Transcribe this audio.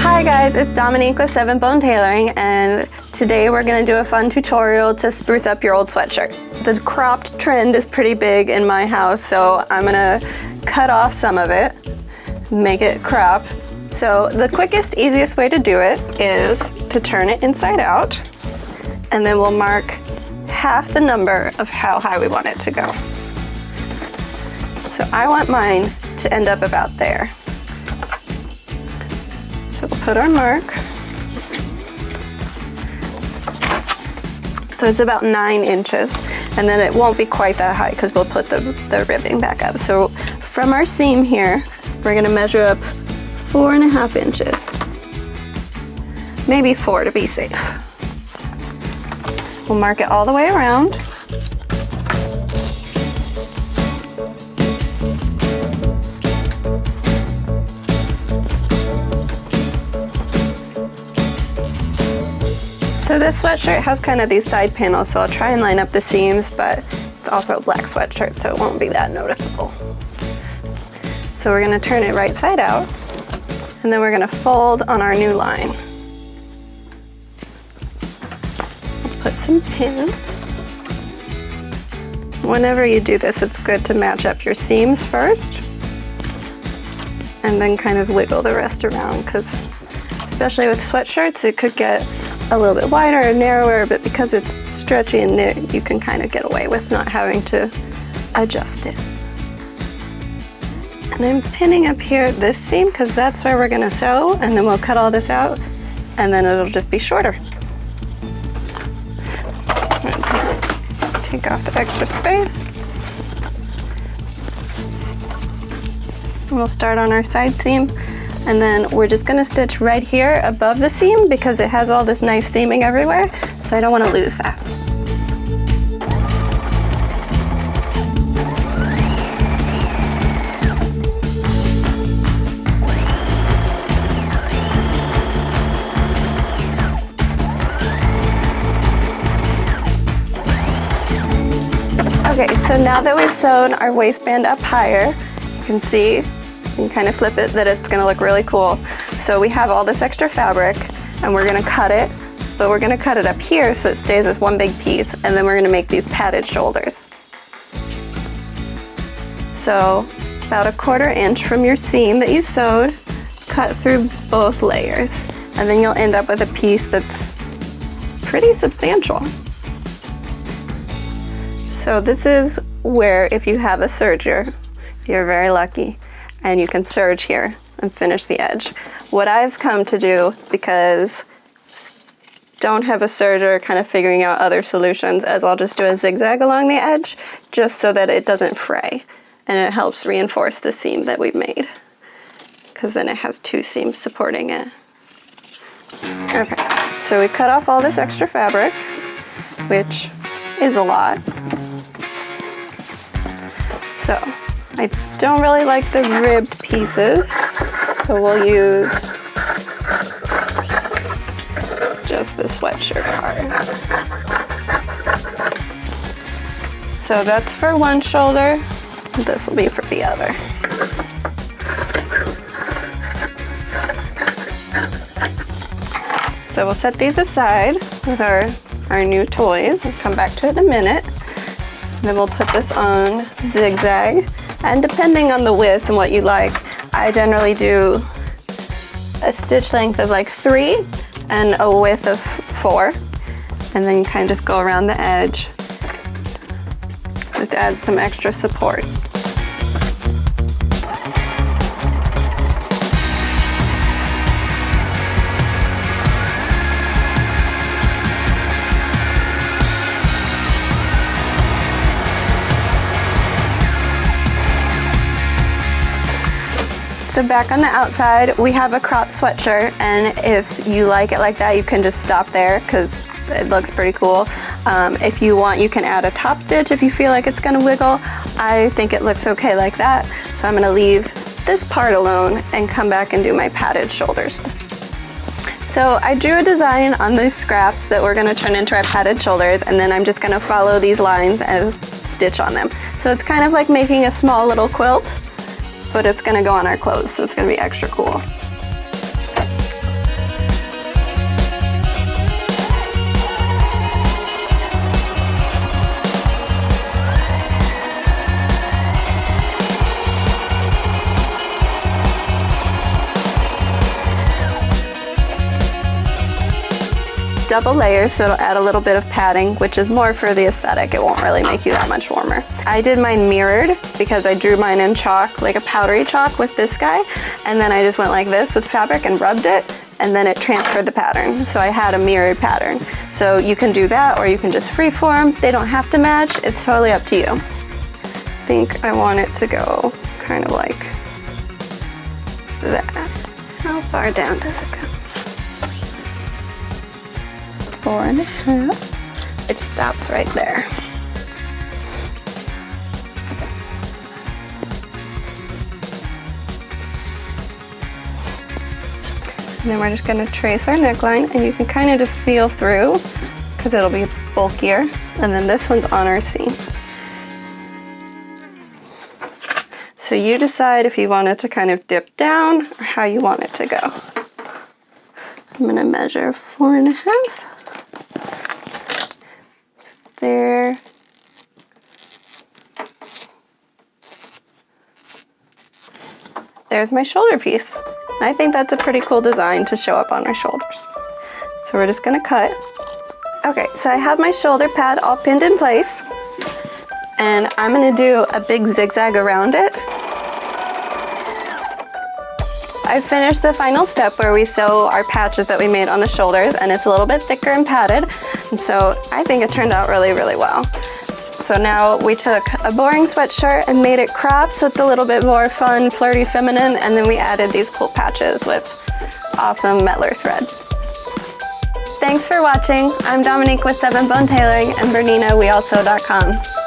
Hi guys, it's Dominique with 7 Bone Tailoring, and today we're going to do a fun tutorial to spruce up your old sweatshirt. The cropped trend is pretty big in my house, so I'm going to cut off some of it, make it crop. So the quickest, easiest way to do it is to turn it inside out, and then we'll mark half the number of how high we want it to go. So I want mine to end up about there. So we'll put our mark. So it's about 9 inches, and then it won't be quite that high because we'll put the ribbing back up. So from our seam here, we're gonna measure up 4.5 inches. Maybe 4 to be safe. We'll mark it all the way around. So this sweatshirt has kind of these side panels, so I'll try and line up the seams, but it's also a black sweatshirt, so it won't be that noticeable. So we're gonna turn it right side out, and then we're gonna fold on our new line. I'll put some pins. Whenever you do this, it's good to match up your seams first, and then kind of wiggle the rest around, because especially with sweatshirts, it could get a little bit wider or narrower, but because it's stretchy and knit, you can kind of get away with not having to adjust it. And I'm pinning up here at this seam because that's where we're gonna sew, and then we'll cut all this out, and then it'll just be shorter. I'm gonna take off the extra space. And we'll start on our side seam. And then we're just gonna stitch right here above the seam because it has all this nice seaming everywhere, so I don't wanna lose that. Okay, so now that we've sewn our waistband up higher, you can see you can kind of flip it that it's gonna look really cool. So we have all this extra fabric and we're gonna cut it, but we're gonna cut it up here so it stays with one big piece, and then we're gonna make these padded shoulders. So about 1/4 inch from your seam that you sewed, cut through both layers, and then you'll end up with a piece that's pretty substantial. So this is where, if you have a serger, you're very lucky, and you can serge here and finish the edge. What I've come to do, because don't have a serger, kind of figuring out other solutions, is I'll just do a zigzag along the edge just so that it doesn't fray, and it helps reinforce the seam that we've made, because then it has 2 seams supporting it. Okay, so we cut off all this extra fabric, which is a lot. So I don't really like the ribbed pieces, so we'll use just the sweatshirt part. So that's for one shoulder, this will be for the other. So we'll set these aside with our new toys. We'll come back to it in a minute. Then we'll put this on zigzag. And depending on the width and what you like, I generally do a stitch length of like 3 and a width of 4. And then you kind of just go around the edge. Just add some extra support. So back on the outside, we have a cropped sweatshirt, and if you like it like that, you can just stop there because it looks pretty cool. If you want, you can add a top stitch if you feel like it's gonna wiggle. I think it looks okay like that, so I'm gonna leave this part alone and come back and do my padded shoulders. So I drew a design on these scraps that we're gonna turn into our padded shoulders, and then I'm just gonna follow these lines and stitch on them. So it's kind of like making a small little quilt, but it's gonna go on our clothes, so it's gonna be extra cool. double layers, so it'll add a little bit of padding, which is more for the aesthetic. It won't really make you that much warmer. I did mine mirrored because I drew mine in chalk, like a powdery chalk with this guy, and then I just went like this with fabric and rubbed it, and then it transferred the pattern. So I had a mirrored pattern. So you can do that, or you can just freeform. They don't have to match. It's totally up to you. I think I want it to go kind of like that. How far down does it go? 4.5. It stops right there. And then we're just going to trace our neckline, and you can kind of just feel through because it'll be bulkier. And then this one's on our seam. So you decide if you want it to kind of dip down or how you want it to go. I'm going to measure 4.5. There. There's my shoulder piece. I think that's a pretty cool design to show up on our shoulders. So we're just gonna cut. Okay, so I have my shoulder pad all pinned in place, and I'm gonna do a big zigzag around it. I finished the final step where we sew our patches that we made on the shoulders, and it's a little bit thicker and padded, and so I think it turned out really, really well. So now we took a boring sweatshirt and made it cropped so it's a little bit more fun, flirty, feminine, and then we added these cool patches with awesome Metler thread. Thanks for watching. I'm Dominique with 7 Bone Tailoring and BerninaWeAlsew.com.